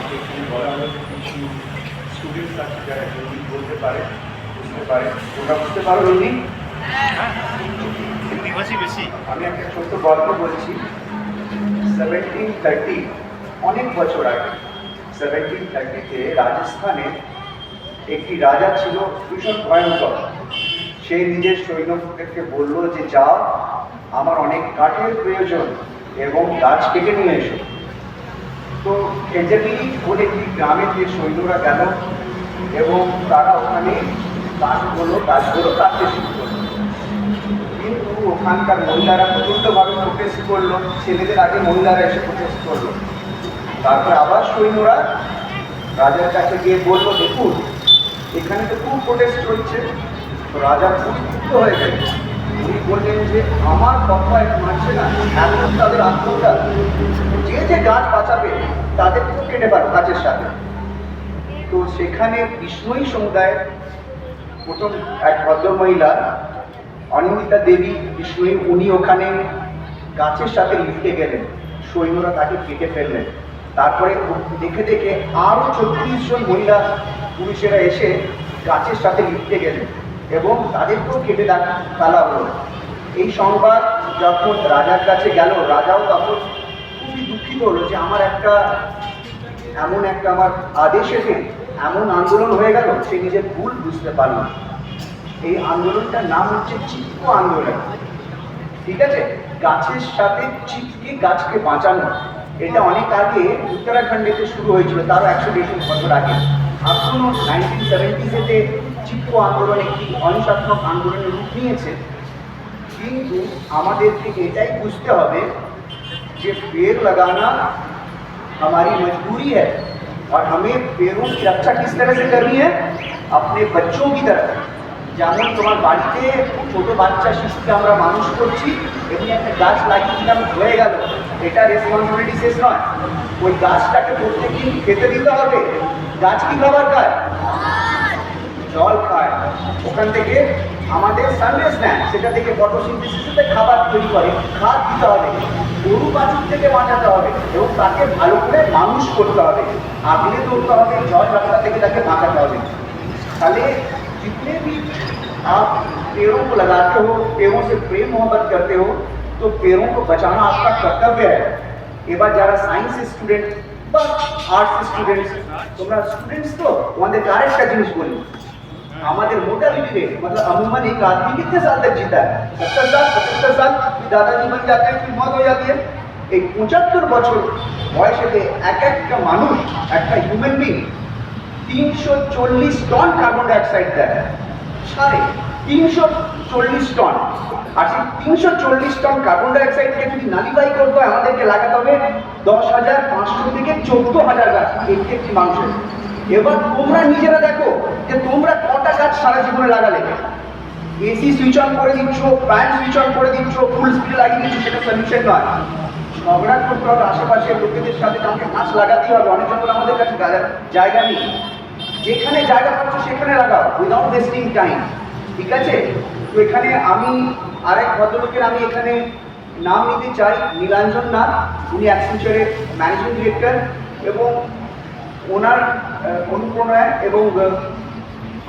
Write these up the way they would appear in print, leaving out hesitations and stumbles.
আমাকে এখানে বলা হলো কিছু স্টুডেন্টস আছে যারা হিন্দি বলতে পারে, বুঝতে পারে। তোমরা বুঝতে পারো হিন্দি? হিন্দি ভাষী বেশি। আমি একটা ছোট্ট গল্প বলছি। 1730 অনেক বছর আগে 1730-তে রাজস্থানে একটি রাজা ছিল ভীষণ ভয়ঙ্কর। সে নিজের সৈন্যদেরকে বলল যে যাও, আমার অনেক কাঠের প্রয়োজন এবং গাছ কেটে নিয়ে এসো। তো খেজেলি বলে একটি গ্রামের যে সৈন্যরা গেল এবং তারা ওখানে গাছগুলো কাটতে শুরু করলো। কিন্তু ওখানকার মহিলারা প্রচণ্ডভাবে প্রোটেস্ট করলো, ছেলেদের আগে মহিলারা এসে প্রোটেস্ট করলো। তারপরে আবার সৈন্যরা রাজার কাছে গিয়ে বললো, দেখুন এখানে তো খুব প্রোটেস্ট হচ্ছে। তো রাজা খুব ক্ষুব্ধ হয়ে গেল। উনি বললেন যে আমার কথা মানছে না, এখন তাদের আত্মহত্যা, যে যে গাছ বাঁচাবে তাদেরকেও কেটে পারো গাছের সাথে। তো সেখানে বিষ্ণুই সমুদায়ের প্রথম এক ভদ্রমহিলা অনিন্দিতা দেবী বিষ্ণুই, উনি ওখানে গাছের সাথে লিখতে গেলেন, সৈন্যরা তাকে কেটে ফেললেন। তারপরে দেখে দেখে আরও 36 জন মহিলা পুরুষেরা এসে গাছের সাথে লিখতে গেলেন এবং তাদেরকেও কেটে ফেলা হলো। এই সংবাদ যখন রাজার কাছে গেল, রাজাও তখন খুবই দুঃখিত হলো যে আমার আমার আদেশেতে এমন আন্দোলন হয়ে গেল। সে নিজের ভুল বুঝতে পারল। এই আন্দোলনটার নাম হচ্ছে চিপকো আন্দোলন। ঠিক আছে, গাছের সাথে চিপকে গাছকে বাঁচানো। এটা অনেক আগে উত্তরাখণ্ডেতে শুরু হয়েছিল, তারও 100-150 বছর আগে। এখনো 1970-তে চিপকো আন্দোলন একটি অহিংসাত্মক আন্দোলনের রূপ নিয়েছে। কিন্তু আমাদেরকে এটাই বুঝতে হবে যে पेड़ लगाना हमारी मजबूरी है और हमें पेड़ों की रक्षा किस तरह से करनी है, अपने बच्चों की तरह। যেমন তোমার বাড়িতে ছোট বাচ্চা শিশুকে আমরা মানুষ করছি, এমনি একটা গাছ লাগিয়ে দিলাম হয়ে গেল, এটা রেসপন্সিবিলিটি শেষ নয়। ওই গাছটাকে প্রত্যেকদিন খেতে দিতে হবে। গাছ কি খাবার খায়? জল খায়, ওখান থেকে আমাদের সানরাইজ নেয়, সেটা থেকে ফটোসিনথেসিসে খাবার তৈরি করে। খাদ দিতে হবে, গরু বাছুর থেকে বাঁচাতে হবে এবং তাকে ভালো করে মানুষ করতে হবে, আগলে ধরতে হবে, জল রাস্তা থেকে তাকে বাঁচাতে হবে। তাহলে जितने भी आप पेड़ों को लगाते हो, पेड़ों से प्रेम मोहब्बत करते हो, तो पेड़ों को बचाना आपका कर्तव्य है। এবার যারা সায়েন্স স্টুডেন্ট বা আর্টস স্টুডেন্টস, তোমরা স্টুডেंट्स तो তোমাদেরকে আরেকটা জিনিস বলি, আমাদের মোটালিটি রেट मतलब अमूमन एक आदमी कितने साल तक जीता है? 70 साल, 75 साल, दादाजी बन जाते हैं, फिर मौत हो जाती है। এই 75 বছর বয়সেতে এক একটা মানুষ, একটা human being 340 ton carbon dioxide দেয়, 340 টন। আর সেই 340 টন কার্বন ডাইঅক্সাইডকে যদি নালিফাই করতে হয়, আমাদেরকে লাগাতে হবে 10,500 থেকে 14,000 গাছ একটি মানুষের। এবার তোমরা নিজেরা দেখো যে তোমরা কটা গাছ সারা জীবনে লাগালে। এসি সুইচ অন করে দিচ্ছ, ফ্যান সুইচ অন করে দিচ্ছ, ফুল স্পিডে লাগিয়ে দিচ্ছ, সেটা সলিউশন নয়। ঝগড়া করতে হবে আশেপাশের লোকেদের সাথে, আমাকে গাছ লাগাতেই হবে। অনেক সময় আমাদের কাছে জায়গা নেই, যেখানে জায়গা পাচ্ছ সেখানে লাগাও, উইদাউট ওয়েস্টিং টাইম। ঠিক আছে? তো এখানে আমি আরেক ভদ্রলোকের আমি এখানে নাম নিতে চাই, নীলাঞ্জন নাথ। উনি অ্যাকসেঞ্চারের ম্যানেজিং ডিরেক্টর এবং ওনার অনুপ্রেরণায় এবং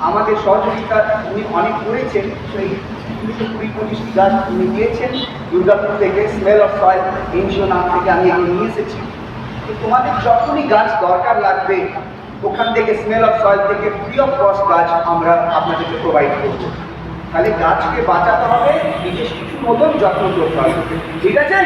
আমাদের সহযোগিতা উনি অনেক করেছেন। সেই 220-25টি গাছ উনি দিয়েছেন দুর্গাপুর থেকে, স্মেল অফ সয়েল এনজিও নাম থেকে আমি নিয়ে এসেছি। তো তোমাদের যখনই গাছ দরকার লাগবে, ওখান থেকে স্মেল অফ সয়েল থেকে ফ্রি অফ কস্ট গাছ আমরা আপনাদেরকে প্রোভাইড করব। তাহলে গাছকে বাঁচাতে হবে, নিজের শিশুর মতন যত্ন করতে হবে। ঠিক আছে?